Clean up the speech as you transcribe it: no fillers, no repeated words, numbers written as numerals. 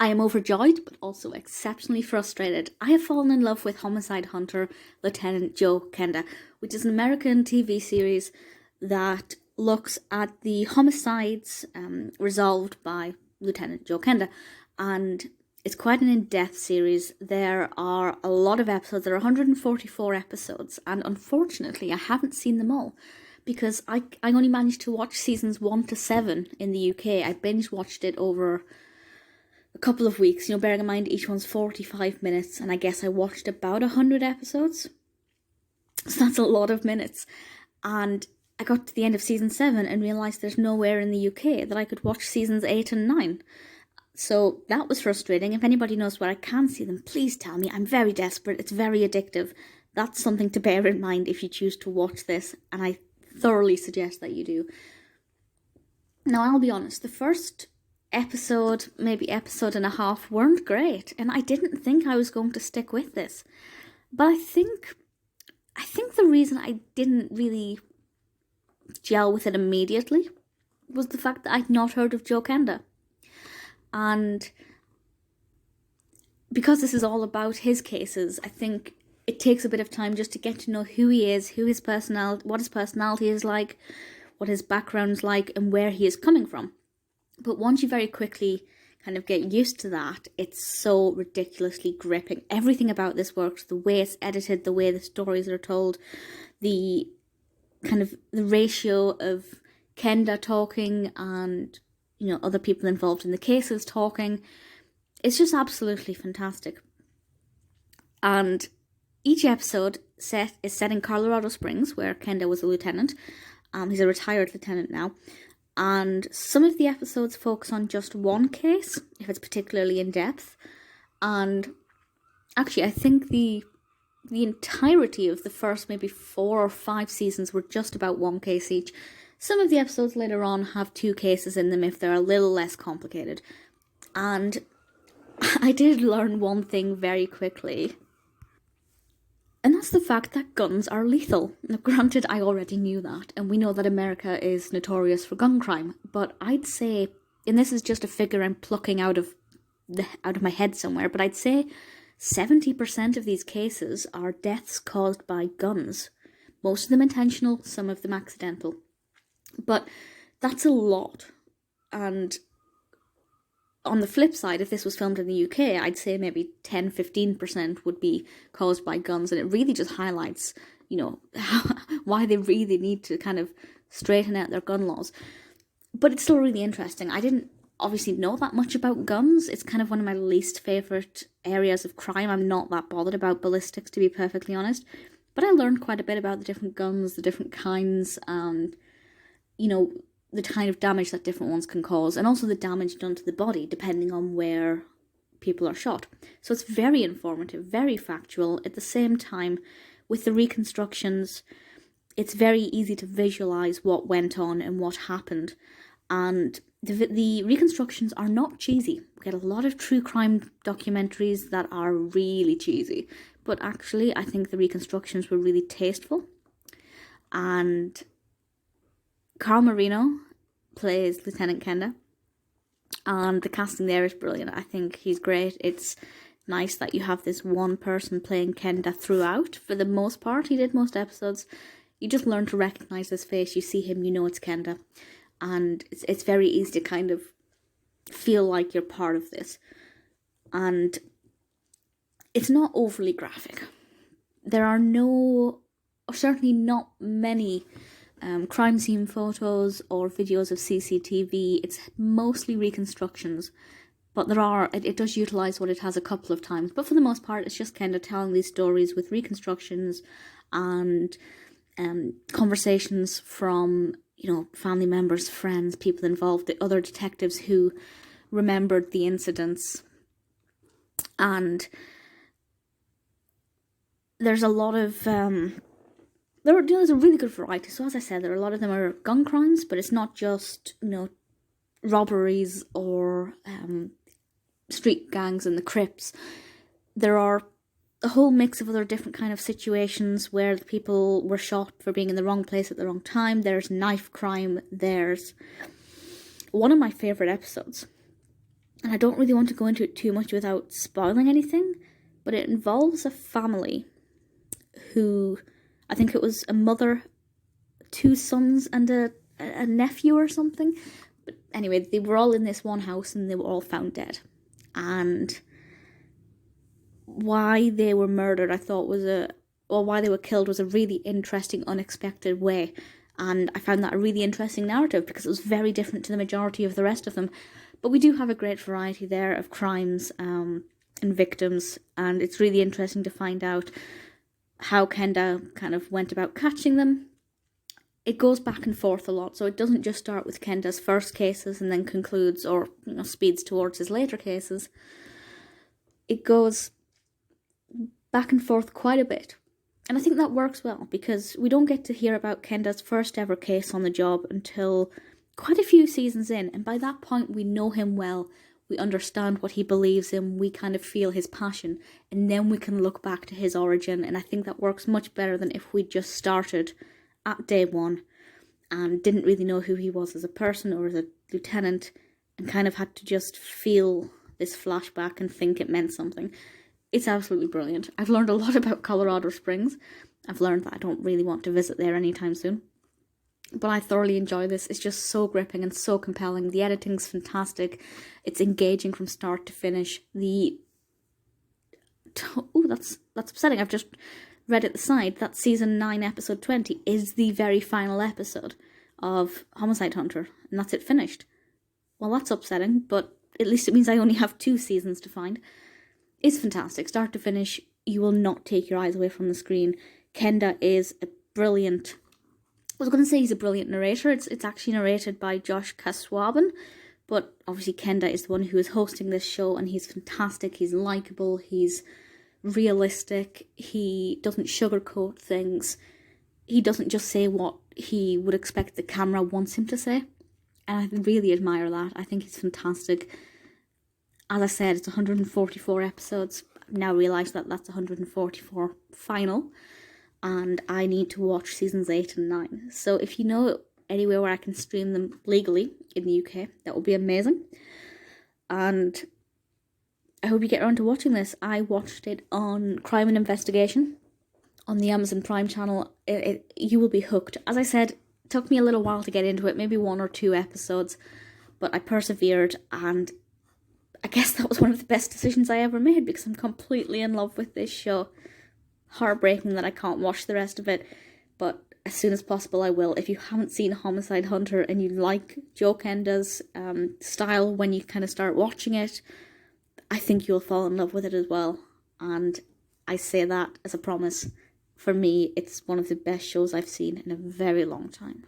I am overjoyed, but also exceptionally frustrated. I have fallen in love with Homicide Hunter Lieutenant Joe Kenda, which is an American TV series that looks at the homicides resolved by Lieutenant Joe Kenda. And it's quite an in-depth series. There are a lot of episodes. There are 144 episodes, and unfortunately I haven't seen them all because I only managed to watch seasons 1 to 7 in the UK. I binge watched it over a couple of weeks, bearing in mind each one's 45 minutes, and I guess I watched about 100 episodes. So that's a lot of minutes. And I got to the end of season 7 and realised there's nowhere in the UK that I could watch seasons 8 and 9. So that was frustrating. If anybody knows where I can see them, please tell me. I'm very desperate. It's very addictive. That's something to bear in mind if you choose to watch this, and I thoroughly suggest that you do. Now, I'll be honest, the first episode, maybe episode and a half, weren't great, and I didn't think I was going to stick with this. But I think the reason I didn't really gel with it immediately was the fact that I'd not heard of Joe Kenda. And because this is all about his cases, I think it takes a bit of time just to get to know who he is, what his personality is like, what his background's like, and where he is coming from. But once you very quickly kind of get used to that, it's so ridiculously gripping. Everything about this works, the way it's edited, the way the stories are told, the ratio of Kenda talking and, other people involved in the cases talking. It's just absolutely fantastic. And each episode is set in Colorado Springs, where Kenda was a lieutenant. He's a retired lieutenant now. And some of the episodes focus on just one case, if it's particularly in depth. And actually, I think the entirety of the first maybe 4 or 5 seasons were just about one case each. Some of the episodes later on have 2 cases in them if they're a little less complicated. And I did learn one thing very quickly, and that's the fact that guns are lethal. Now, granted, I already knew that, and we know that America is notorious for gun crime, but I'd say, and this is just a figure I'm plucking out of my head somewhere, but I'd say 70% of these cases are deaths caused by guns. Most of them intentional, some of them accidental. But that's a lot. And on the flip side, if this was filmed in the UK, I'd say maybe 10-15% would be caused by guns, and it really just highlights, why they really need to kind of straighten out their gun laws. But it's still really interesting. I didn't obviously know that much about guns. It's kind of one of my least favourite areas of crime. I'm not that bothered about ballistics, to be perfectly honest. But I learned quite a bit about the different guns, the different kinds, and, the kind of damage that different ones can cause, and also the damage done to the body, depending on where people are shot. So it's very informative, very factual. At the same time, with the reconstructions, it's very easy to visualise what went on and what happened. And the reconstructions are not cheesy. We get a lot of true crime documentaries that are really cheesy, but actually I think the reconstructions were really tasteful. And Marino plays Lieutenant Kenda, and the casting there is brilliant. I think he's great. It's nice that you have this one person playing Kenda throughout. For the most part, he did most episodes. You just learn to recognise his face. You see him, you know it's Kenda. And it's very easy to kind of feel like you're part of this. And it's not overly graphic. There are certainly not many crime scene photos or videos of CCTV. It's mostly reconstructions, but it does utilise what it has a couple of times. But for the most part, it's just kind of telling these stories with reconstructions and conversations from, family members, friends, people involved, the other detectives who remembered the incidents. And there's a lot of there's a really good variety. So as I said, a lot of them are gun crimes, but it's not just, robberies or street gangs and the Crips. There are a whole mix of other different kind of situations where the people were shot for being in the wrong place at the wrong time. There's knife crime. There's one of my favourite episodes, and and I don't really want to go into it too much without spoiling anything, but it involves a family who, I think it was a mother, 2 sons, and a nephew or something. But anyway, they were all in this one house and they were all found dead. And why they were murdered, I thought why they were killed was a really interesting, unexpected way. And I found that a really interesting narrative because it was very different to the majority of the rest of them. But we do have a great variety there of crimes and victims, and it's really interesting to find out how Kenda kind of went about catching them. It goes back and forth a lot, so it doesn't just start with Kenda's first cases and then concludes or speeds towards his later cases. It goes back and forth quite a bit. And I think that works well, because we don't get to hear about Kenda's first ever case on the job until quite a few seasons in, and by that point we know him well, we understand what he believes in, we kind of feel his passion, and then we can look back to his origin, and I think that works much better than if we just started at day one and didn't really know who he was as a person or as a lieutenant, and kind of had to just feel this flashback and think it meant something. It's absolutely brilliant. I've learned a lot about Colorado Springs. I've learned that I don't really want to visit there anytime soon. But I thoroughly enjoy this. It's just so gripping and so compelling. The editing's fantastic. It's engaging from start to finish. Oh, that's upsetting. I've just read at the side that season 9, episode 20 is the very final episode of Homicide Hunter, and that's it finished. Well, that's upsetting, but at least it means I only have 2 seasons to find. It's fantastic. Start to finish, you will not take your eyes away from the screen. Kenda is a brilliant... I was going to say he's a brilliant narrator. It's actually narrated by Josh Casaubon, but obviously Kenda is the one who is hosting this show, and he's fantastic. He's likeable. He's realistic. He doesn't sugarcoat things. He doesn't just say what he would expect the camera wants him to say, and I really admire that. I think he's fantastic. As I said, it's 144 episodes. I've now realised that that's 144 final, and I need to watch seasons 8 and 9. So if you know anywhere where I can stream them legally in the UK, that would be amazing. And I hope you get around to watching this. I watched it on Crime and Investigation on the Amazon Prime channel. You will be hooked. As I said, it took me a little while to get into it, maybe 1 or 2 episodes, but I persevered, and I guess that was one of the best decisions I ever made, because I'm completely in love with this show. Heartbreaking that I can't watch the rest of it, but as soon as possible I will. If you haven't seen Homicide Hunter and you like Joe Kenda's style when you kind of start watching it, I think you'll fall in love with it as well. And I say that as a promise. For me, it's one of the best shows I've seen in a very long time.